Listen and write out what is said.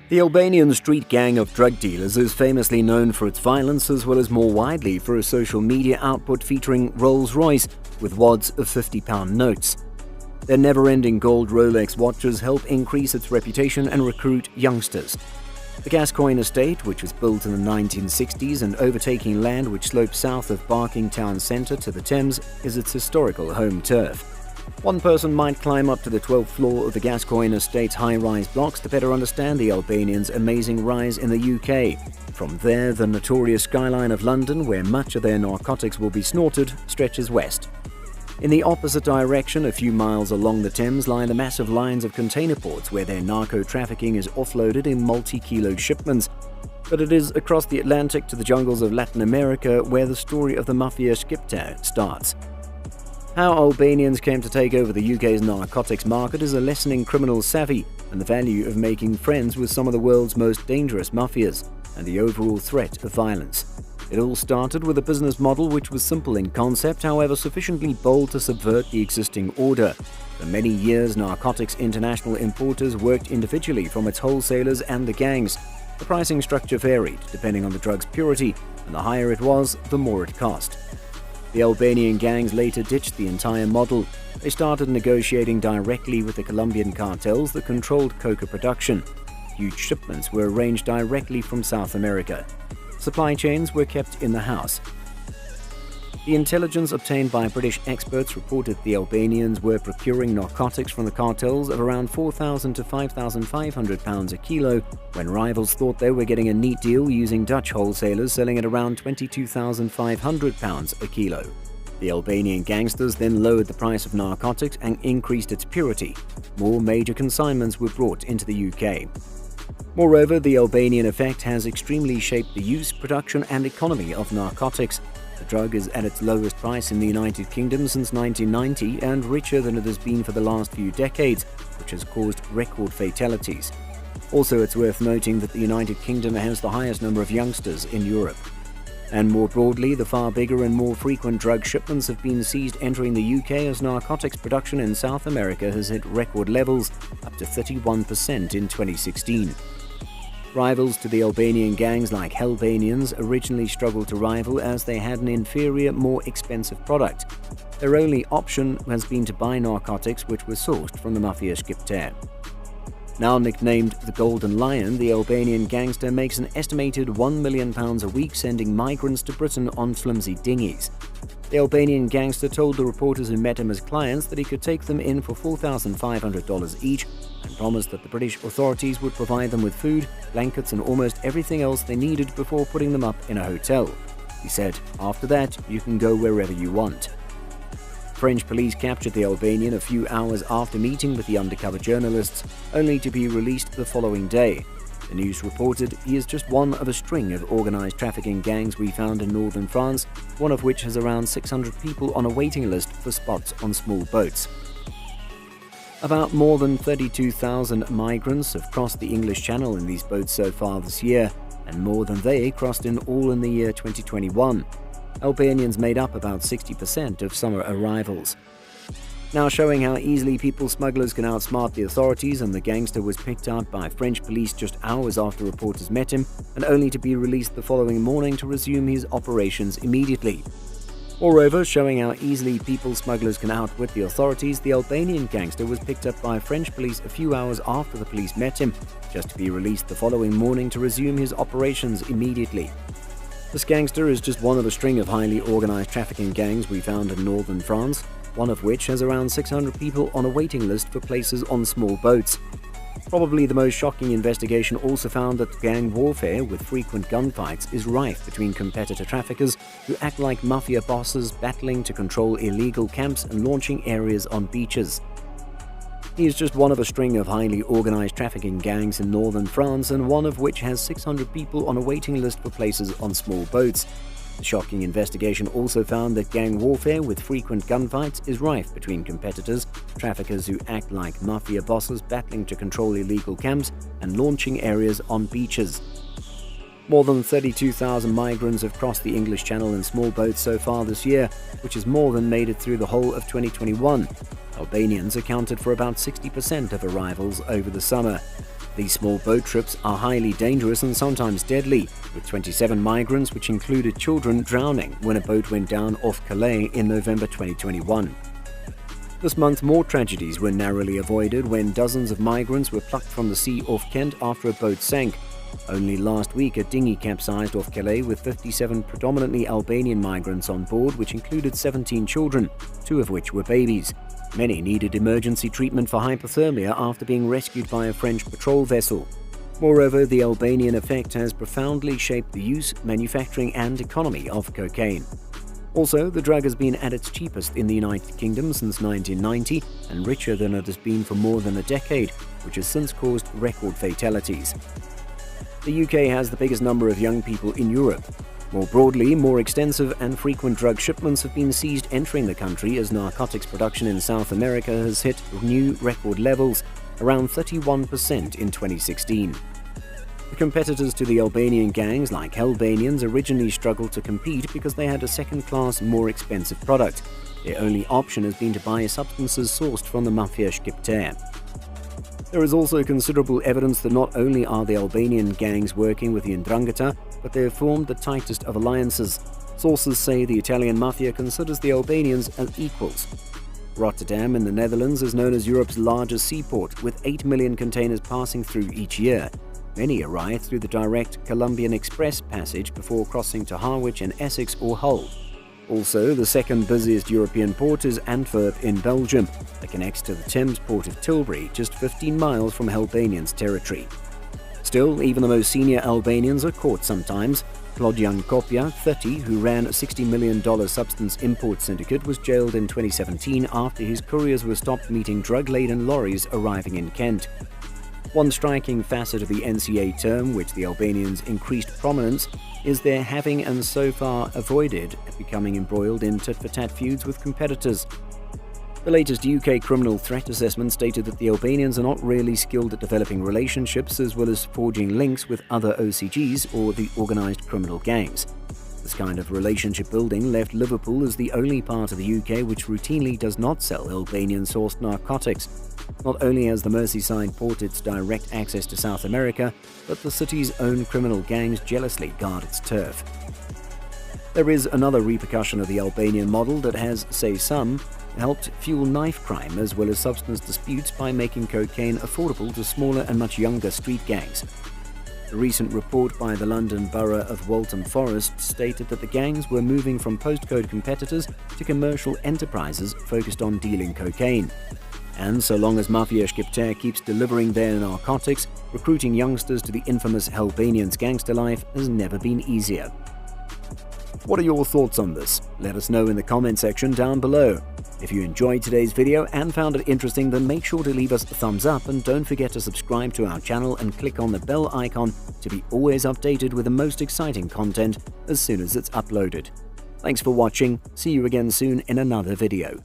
The Albanian street gang of drug dealers is famously known for its violence as well as more widely for a social media output featuring Rolls-Royce with wads of £50 notes. Their never-ending gold Rolex watches help increase its reputation and recruit youngsters. The Gascoigne estate, which was built in the 1960s and overtaking land which slopes south of Barking Town Centre to the Thames, is its historical home turf. One person might climb up to the 12th floor of the Gascoigne estate's high-rise blocks to better understand the Albanians' amazing rise in the UK. From there, the notorious skyline of London, where much of their narcotics will be snorted, stretches west. In the opposite direction, a few miles along the Thames, lie the massive lines of container ports where their narco-trafficking is offloaded in multi-kilo shipments. But it is across the Atlantic to the jungles of Latin America where the story of the Mafia Shqiptare starts. How Albanians came to take over the UK's narcotics market is a lesson in criminal savvy and the value of making friends with some of the world's most dangerous mafias and the overall threat of violence. It all started with a business model which was simple in concept, however sufficiently bold to subvert the existing order. For many years, Narcotics International importers worked individually from its wholesalers and the gangs. The pricing structure varied depending on the drug's purity, and the higher it was, the more it cost. The Albanian gangs later ditched the entire model. They started negotiating directly with the Colombian cartels that controlled coca production. Huge shipments were arranged directly from South America. Supply chains were kept in the house. The intelligence obtained by British experts reported the Albanians were procuring narcotics from the cartels of around £4,000 to £5,500 a kilo, when rivals thought they were getting a neat deal using Dutch wholesalers selling at around £22,500 a kilo. The Albanian gangsters then lowered the price of narcotics and increased its purity. More major consignments were brought into the UK. Moreover, the Albanian effect has extremely shaped the use, production and economy of narcotics. The drug is at its lowest price in the United Kingdom since 1990 and richer than it has been for the last few decades, which has caused record fatalities. Also, it's worth noting that the United Kingdom has the highest number of youngsters in Europe. And more broadly, the far bigger and more frequent drug shipments have been seized entering the UK as narcotics production in South America has hit record levels, up to 31% in 2016. Rivals to the Albanian gangs like Hellbanians originally struggled to rival as they had an inferior, more expensive product. Their only option has been to buy narcotics which were sourced from the Mafia Shqiptare. Now nicknamed the Golden Lion, the Albanian gangster makes an estimated £1 million a week sending migrants to Britain on flimsy dinghies. The Albanian gangster told the reporters who met him as clients that he could take them in for $4,500 each and promised that the British authorities would provide them with food, blankets and almost everything else they needed before putting them up in a hotel. He said, "After that, you can go wherever you want." French police captured the Albanian a few hours after meeting with the undercover journalists, only to be released the following day. The news reported he is just one of a string of organized trafficking gangs we found in northern France, one of which has around 600 people on a waiting list for spots on small boats. About more than 32,000 migrants have crossed the English Channel in these boats so far this year, and more than they crossed in all in the year 2021. Albanians made up about 60% of summer arrivals. Now showing how easily people smugglers can outsmart the authorities, and the gangster was picked out by French police just hours after reporters met him, and only to be released the following morning to resume his operations immediately. Moreover, showing how easily people smugglers can outwit the authorities, the Albanian gangster was picked up by French police a few hours after the police met him, just to be released the following morning to resume his operations immediately. This gangster is just one of a string of highly organized trafficking gangs we found in northern France, one of which has around 600 people on a waiting list for places on small boats. Probably the most shocking investigation also found that gang warfare with frequent gunfights is rife between competitor traffickers who act like mafia bosses battling to control illegal camps and launching areas on beaches. He is just one of a string of highly organized trafficking gangs in northern France, and one of which has 600 people on a waiting list for places on small boats. The shocking investigation also found that gang warfare with frequent gunfights is rife between competitors, traffickers who act like mafia bosses battling to control illegal camps and launching areas on beaches. More than 32,000 migrants have crossed the English Channel in small boats so far this year, which is more than made it through the whole of 2021. Albanians accounted for about 60% of arrivals over the summer. These small boat trips are highly dangerous and sometimes deadly, with 27 migrants, which included children, drowning when a boat went down off Calais in November 2021. This month, more tragedies were narrowly avoided when dozens of migrants were plucked from the sea off Kent after a boat sank. Only last week, a dinghy capsized off Calais with 57 predominantly Albanian migrants on board, which included 17 children, 2 of which were babies. Many needed emergency treatment for hypothermia after being rescued by a French patrol vessel. Moreover, the Albanian effect has profoundly shaped the use, manufacturing and economy of cocaine. Also, the drug has been at its cheapest in the United Kingdom since 1990 and richer than it has been for more than a decade, which has since caused record fatalities. The UK has the biggest number of young people in Europe. More broadly, more extensive and frequent drug shipments have been seized entering the country as narcotics production in South America has hit new record levels, around 31% in 2016. The competitors to the Albanian gangs, like Hellbanians, originally struggled to compete because they had a second-class, more expensive product. Their only option has been to buy substances sourced from the Mafia Shqiptare. There is also considerable evidence that not only are the Albanian gangs working with the Ndrangheta, but they have formed the tightest of alliances. Sources say the Italian mafia considers the Albanians as equals. Rotterdam in the Netherlands is known as Europe's largest seaport, with 8 million containers passing through each year. Many arrive through the direct Columbian Express passage before crossing to Harwich in Essex or Hull. Also, the second busiest European port is Antwerp in Belgium, that connects to the Thames port of Tilbury, just 15 miles from Albanians' territory. Still, even the most senior Albanians are caught sometimes. Klodjan Kopja, 30, who ran a $60 million substance import syndicate, was jailed in 2017 after his couriers were stopped meeting drug-laden lorries arriving in Kent. One striking facet of the NCA term, which the Albanians increased prominence, is their having and so far avoided becoming embroiled in tit-for-tat feuds with competitors. The latest UK criminal threat assessment stated that the Albanians are not really skilled at developing relationships as well as forging links with other OCGs or the organised criminal gangs. This kind of relationship building left Liverpool as the only part of the UK which routinely does not sell Albanian-sourced narcotics. Not only has the Merseyside port its direct access to South America, but the city's own criminal gangs jealously guard its turf. There is another repercussion of the Albanian model that has, say some, helped fuel knife crime as well as substance disputes by making cocaine affordable to smaller and much younger street gangs. A recent report by the London Borough of Waltham Forest stated that the gangs were moving from postcode competitors to commercial enterprises focused on dealing cocaine. And so long as Mafia Shqiptare keeps delivering their narcotics, recruiting youngsters to the infamous Albanians' gangster life has never been easier. What are your thoughts on this? Let us know in the comment section down below. If you enjoyed today's video and found it interesting, then make sure to leave us a thumbs up and don't forget to subscribe to our channel and click on the bell icon to be always updated with the most exciting content as soon as it's uploaded. Thanks for watching. See you again soon in another video.